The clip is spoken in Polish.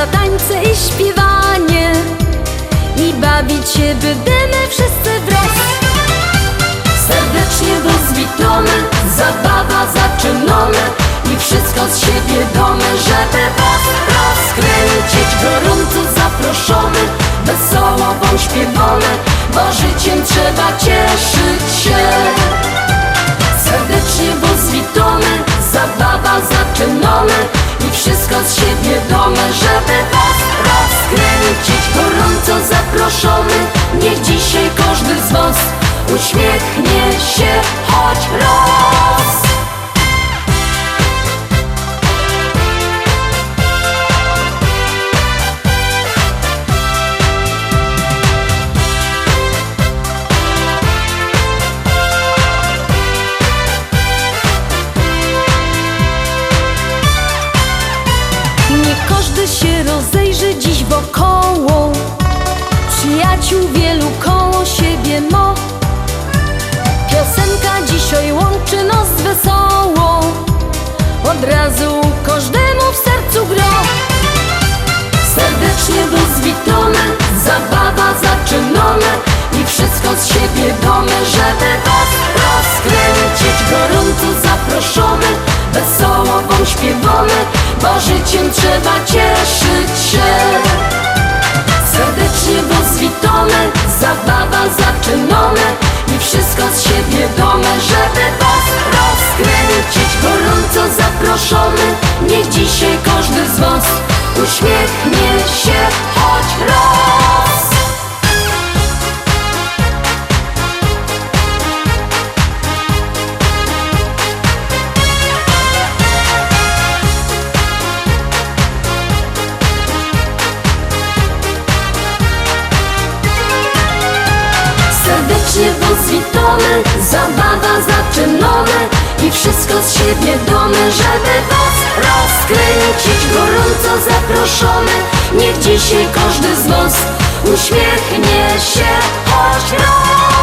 muzyka, tańce i śpiewanie, i bawić się będziemy wszyscy wraz. Serdecznie was witamy, zabawa zaczynamy i wszystko z siebie damy, żeby was rozkręcić. Gorąco zaproszony, wesoło wam śpiewamy, bo życiem trzeba cieszyć się. Serdecznie was witamy, zabawa zaczynamy i wszystko z siebie damy, żeby was rozkręcić. Gorąco zaproszony, niech dzisiaj każdy z was uśmiechnie się choć raz. Niech każdy się rozejrzy dziś wokoło, przyjaciół wielu koło siebie ma. Piosenka dzisiaj łączy nas wesoło, od razu każdemu w sercu gra. Serdecznie was witamy, zabawa zaczynamy i wszystko z siebie damy, żeby was rozkręcić. Gorąco zaproszony, wesoło wam śpiewamy, bo życiem trzeba cieszyć się. Serdecznie was witamy, zabawa zaczynamy i wszystko z siebie damy, żeby was rozkręcić. Gorąco zaproszony, niech dzisiaj każdy z was uśmiechnie się choć raz. Serdecznie was witamy, zabawa zaczynamy i wszystko z siebie damy, żeby was rozkręcić. Gorąco zaproszony, niech dzisiaj każdy z was uśmiechnie się choć raz.